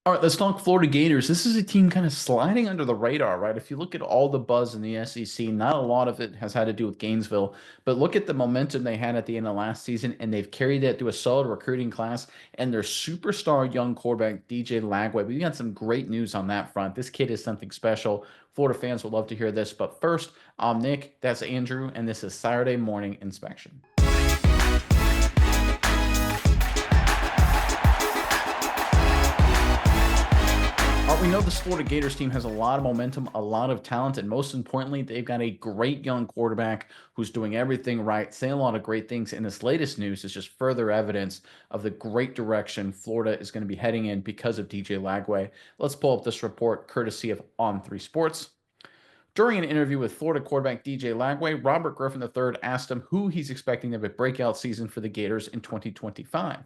All right, let's talk Florida Gators. This is a team kind of sliding under the radar, right? If you look at all the buzz in the SEC, not a lot of it has had to do with Gainesville, but look at the momentum they had at the end of last season, and they've carried that through a solid recruiting class and their superstar young quarterback, DJ Lagway. We got some great news on that front. This kid is something special. Florida fans would love to hear this, but first, I'm Nick, that's Andrew, and this is Saturday Morning Inspection. We know this Florida Gators team has a lot of momentum, a lot of talent, and most importantly, they've got a great young quarterback who's doing everything right, saying a lot of great things. And this latest news is just further evidence of the great direction Florida is going to be heading in because of DJ Lagway. Let's pull up this report courtesy of On3 Sports. During an interview with Florida quarterback DJ Lagway, Robert Griffin III asked him who he's expecting to have a breakout season for the Gators in 2025.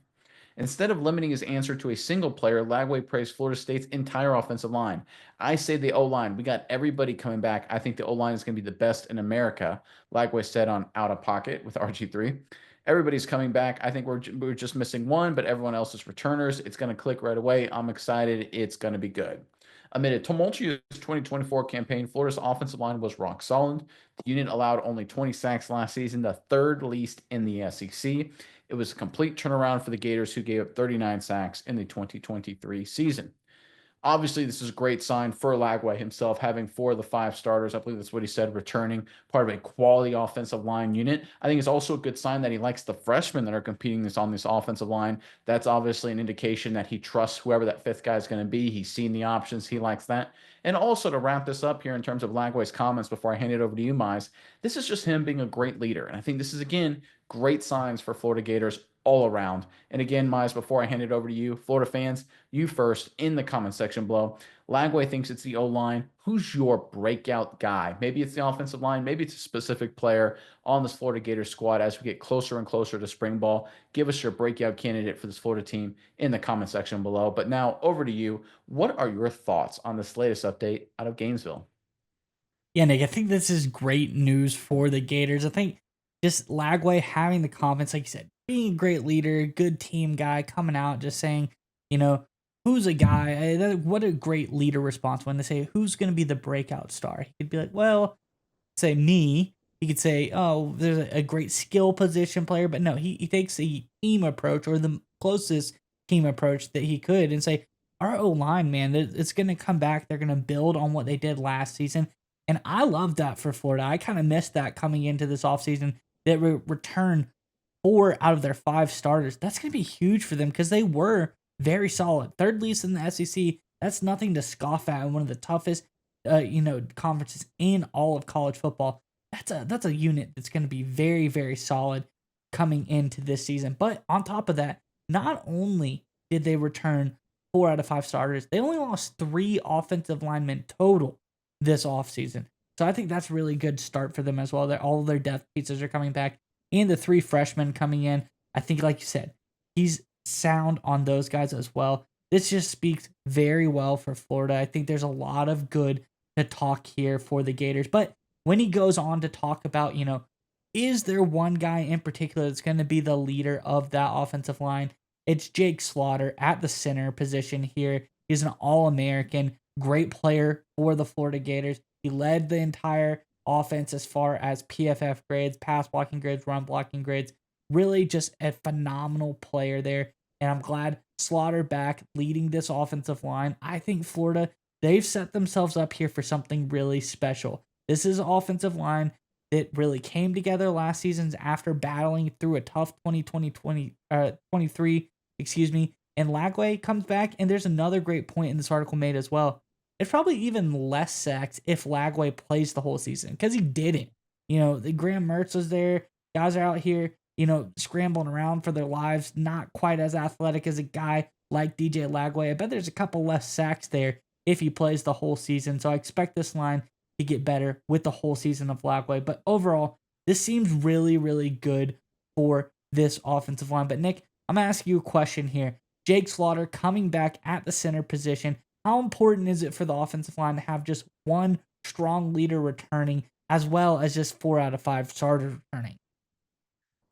Instead of limiting his answer to a single player, Lagway praised Florida State's entire offensive line. I say the O line. We got everybody coming back. I think the O line is going to be the best in America, Lagway said on Out of Pocket with RG3. Everybody's coming back. I think we're just missing one, but everyone else is returners. It's going to click right away. I'm excited. It's going to be good. Amid a tumultuous 2024 campaign, Florida's offensive line was rock solid. The unit allowed only 20 sacks last season, the third least in the SEC. It was a complete turnaround for the Gators, who gave up 39 sacks in the 2023 season. Obviously, this is a great sign for Lagway himself, having four of the five starters. I believe that's what he said, returning part of a quality offensive line unit. I think it's also a good sign that he likes the freshmen that are competing on this offensive line. That's obviously an indication that he trusts whoever that fifth guy is going to be. He's seen the options. He likes that. And also to wrap this up here in terms of Lagway's comments before I hand it over to you, Mize, this is just him being a great leader. And I think this is, again, great signs for Florida Gators all around. And again, Mize, before I hand it over to you, Florida fans, you first in the comment section below. Lagway thinks it's the O line. Who's your breakout guy? Maybe it's the offensive line. Maybe it's a specific player on this Florida Gators squad as we get closer and closer to spring ball. Give us your breakout candidate for this Florida team in the comment section below. But now over to you. What are your thoughts on this latest update out of Gainesville? Yeah, Nick, I think this is great news for the Gators. I think just Lagway having the confidence, like you said, being a great leader, good team guy, coming out, just saying, you know, who's a guy? What a great leader response when they say, who's going to be the breakout star? He could be like, well, say me. He could say, oh, there's a great skill position player. But no, he takes a team approach or the closest team approach that he could and say, our O line, man, it's going to come back. They're going to build on what they did last season. And I love that for Florida. I kind of missed that coming into this offseason that return four out of their five starters. That's going to be huge for them because they were very solid. Third least in the SEC. That's nothing to scoff at in one of the toughest, conferences in all of college football. That's a unit that's going to be very, very solid coming into this season. But on top of that, not only did they return four out of five starters, they only lost three offensive linemen total this offseason. So I think that's a really good start for them as well. All of their depth pieces are coming back, and the three freshmen coming in. I think, like you said, he's sound on those guys as well. This just speaks very well for Florida. I think there's a lot of good to talk here for the Gators. But when he goes on to talk about, is there one guy in particular that's going to be the leader of that offensive line? It's Jake Slaughter at the center position here. He's an All American, great player for the Florida Gators. He led the entire offense as far as PFF grades, pass blocking grades, run blocking grades. Really just a phenomenal player there. And I'm glad Slaughter back leading this offensive line. I think Florida, they've set themselves up here for something really special. This is an offensive line that really came together last season after battling through a tough 23, excuse me. And Lagway comes back, and there's another great point in this article made as well. It's probably even less sacks if Lagway plays the whole season because he didn't. The Graham Mertz was there. Guys are out here, scrambling around for their lives, not quite as athletic as a guy like DJ Lagway. I bet there's a couple less sacks there if he plays the whole season. So I expect this line to get better with the whole season of Lagway. But overall, this seems really, really good for this offensive line. But Nick, I'm going to ask you a question here. Jake Slaughter coming back at the center position. How important is it for the offensive line to have just one strong leader returning as well as just four out of five starters returning?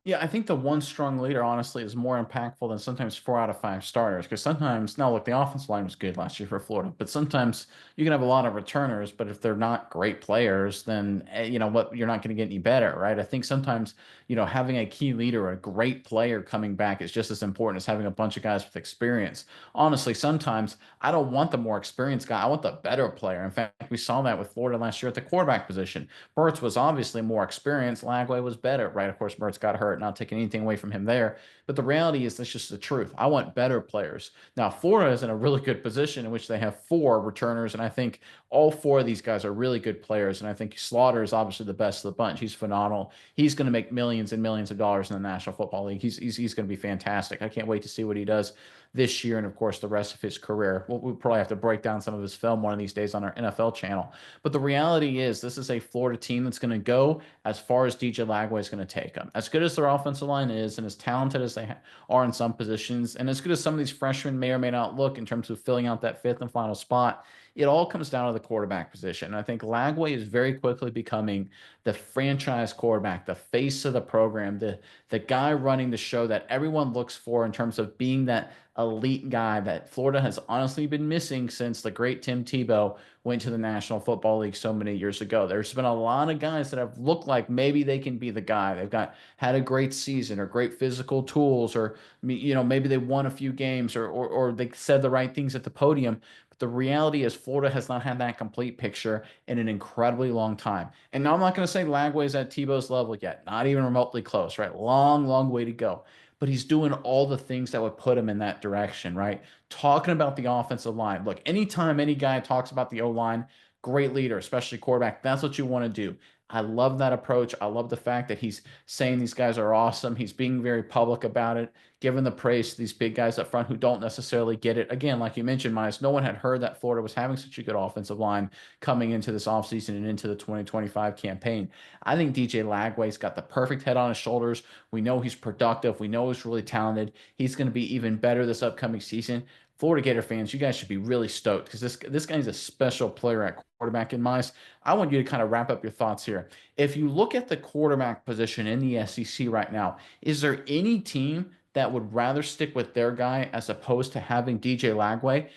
Yeah, I think the one strong leader, honestly, is more impactful than sometimes 4 out of 5 starters. Because sometimes now look, the offensive line was good last year for Florida, but sometimes you can have a lot of returners, but if they're not great players, then, you know what, you're not gonna get any better, right? I think sometimes, having a key leader, a great player coming back is just as important as having a bunch of guys with experience. Honestly, sometimes I don't want the more experienced guy, I want the better player. In fact, we saw that with Florida last year at the quarterback position. Burt's was obviously more experienced. Lagway was better, right? Of course, Burt's got hurt, not taking anything away from him there. But the reality is, that's just the truth. I want better players. Now, Florida is in a really good position in which they have four returners, and I think all four of these guys are really good players. And I think Slaughter is obviously the best of the bunch. He's phenomenal. He's going to make millions and millions of dollars in the National Football League. He's going to be fantastic. I can't wait to see what he does this year and, of course, the rest of his career. We'll probably have to break down some of his film one of these days on our NFL channel. But the reality is, this is a Florida team that's going to go as far as DJ Lagway is going to take them. As good as their offensive line is, and as talented as they are in some positions, and as good as some of these freshmen may or may not look in terms of filling out that fifth and final spot, it all comes down to the quarterback position. And I think Lagway is very quickly becoming the franchise quarterback, the face of the program, the guy running the show that everyone looks for in terms of being that elite guy that Florida has honestly been missing since the great Tim Tebow went to the National Football League so many years ago. There's been a lot of guys that have looked like maybe they can be the guy. They've got had a great season or great physical tools, or maybe they won a few games, or they said the right things at the podium. But the reality is, Florida has not had that complete picture in an incredibly long time. And now I'm not going to say Lagway's at Tebow's level yet, not even remotely close, right? Long, long way to go. But he's doing all the things that would put him in that direction, right? Talking about the offensive line. Look, anytime any guy talks about the O line, great leader, especially quarterback, that's what you want to do. I love that approach. I love the fact that he's saying these guys are awesome. He's being very public about it, giving the praise to these big guys up front who don't necessarily get it. Again, like you mentioned, Miles, no one had heard that Florida was having such a good offensive line coming into this offseason and into the 2025 campaign. I think DJ Lagway's got the perfect head on his shoulders. We know he's productive. We know he's really talented. He's going to be even better this upcoming season. Florida Gator fans, you guys should be really stoked because this guy's a special player at quarterback in my eyes. I want you to kind of wrap up your thoughts here. If you look at the quarterback position in the SEC right now, is there any team that would rather stick with their guy as opposed to having DJ Lagway?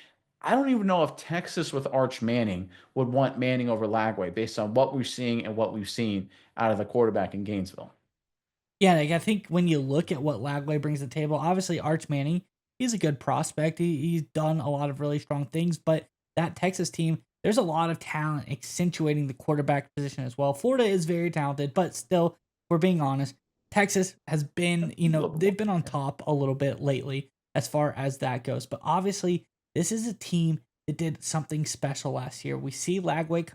I don't even know if Texas with Arch Manning would want Manning over Lagway based on what we're seeing and what we've seen out of the quarterback in Gainesville. Yeah, like, I think when you look at what Lagway brings to the table, obviously Arch Manning, he's a good prospect. He's done a lot of really strong things, but that Texas team, there's a lot of talent accentuating the quarterback position as well. Florida is very talented, but still, if we're being honest, Texas has been, they've been on top a little bit lately as far as that goes. But obviously, this is a team that did something special last year. We see Lagway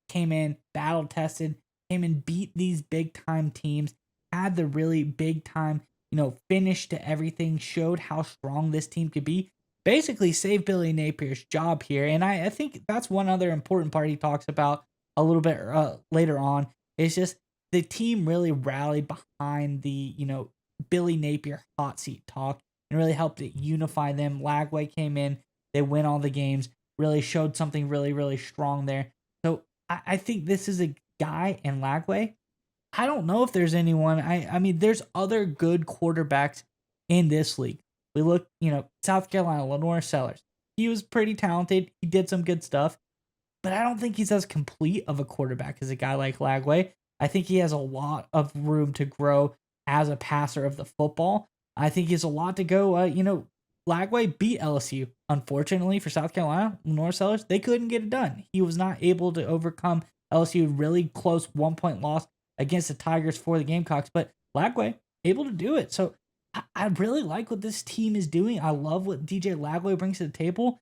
came in, battle tested, came and beat these big time teams, had the really big time, finish to everything, showed how strong this team could be. Basically, saved Billy Napier's job here. And I think that's one other important part he talks about a little bit later on. Is just the team really rallied behind the, Billy Napier hot seat talk and really helped it unify them. Lagway came in, they win all the games, really showed something really, really strong there. So I think this is a guy in Lagway. I don't know if there's anyone. I mean, there's other good quarterbacks in this league. We look, South Carolina, Lenore Sellers. He was pretty talented. He did some good stuff, but I don't think he's as complete of a quarterback as a guy like Lagway. I think he has a lot of room to grow as a passer of the football. I think he has a lot to go. Lagway beat LSU. Unfortunately for South Carolina, Lenore Sellers, they couldn't get it done. He was not able to overcome LSU. Really close 1 point loss against the Tigers for the Gamecocks, but Lagway able to do it. So I really like what this team is doing. I love what DJ Lagway brings to the table.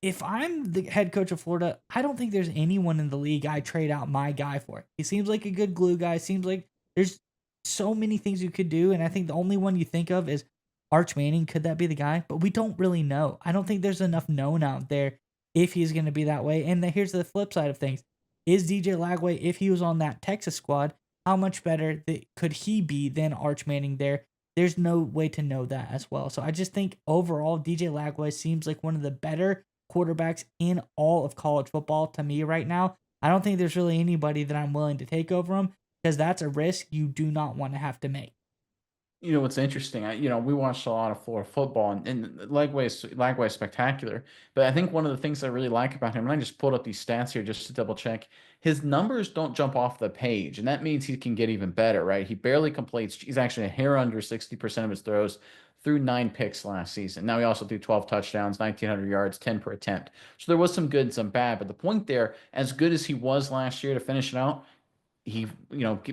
If I'm the head coach of Florida, I don't think there's anyone in the league I trade out my guy for. He seems like a good glue guy. Seems like there's so many things you could do, and I think the only one you think of is Arch Manning. Could that be the guy? But we don't really know. I don't think there's enough known out there if he's going to be that way. And then here's the flip side of things. Is DJ Lagway, if he was on that Texas squad, how much better could he be than Arch Manning there? There's no way to know that as well. So I just think overall, DJ Lagway seems like one of the better quarterbacks in all of college football to me right now. I don't think there's really anybody that I'm willing to take over him because that's a risk you do not want to have to make. You know what's interesting? We watched a lot of Florida football, and Lagway is spectacular. But I think one of the things I really like about him, and I just pulled up these stats here just to double check, his numbers don't jump off the page, and that means he can get even better, right? He barely completes. He's actually a hair under 60% of his throws through 9 picks last season. Now he also threw 12 touchdowns, 1,900 yards, 10 per attempt. So there was some good and some bad. But the point there, as good as he was last year to finish it out, he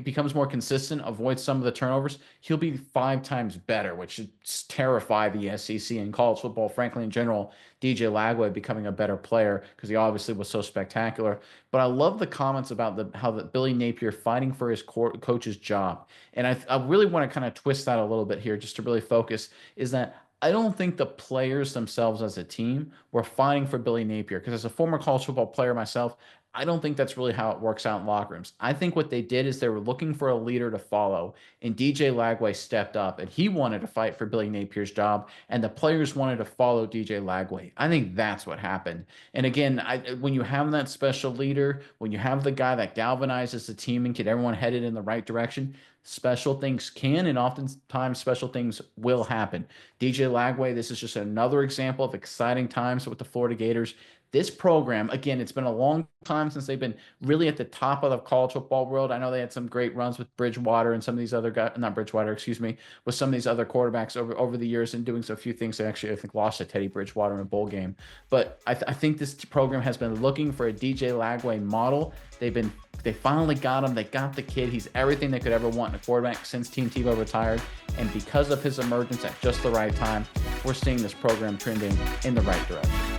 becomes more consistent, avoids some of the turnovers, he'll be 5 times better, which should terrify the SEC and college football, frankly, in general. DJ Lagway becoming a better player because he obviously was so spectacular. But I love the comments about how that Billy Napier fighting for his coach's job, and I really want to kind of twist that a little bit here just to really focus. Is that I don't think the players themselves as a team were fighting for Billy Napier because as a former college football player myself, I don't think that's really how it works out in locker rooms. I think what they did is they were looking for a leader to follow, and DJ Lagway stepped up, and he wanted to fight for Billy Napier's job, and the players wanted to follow DJ Lagway. I think that's what happened. And again, when you have that special leader, when you have the guy that galvanizes the team and get everyone headed in the right direction, special things can and oftentimes special things will happen. DJ Lagway, this is just another example of exciting times with the Florida Gators. This program, again, it's been a long time since they've been really at the top of the college football world. I know they had some great runs with Bridgewater and some of these other guys, not Bridgewater, excuse me, with some of these other quarterbacks over the years and doing so few things. They actually, I think, lost to Teddy Bridgewater in a bowl game. But I think this program has been looking for a DJ Lagway model. They finally got him. They got the kid. He's everything they could ever want in a quarterback since Team Tebow retired. And because of his emergence at just the right time, we're seeing this program trending in the right direction.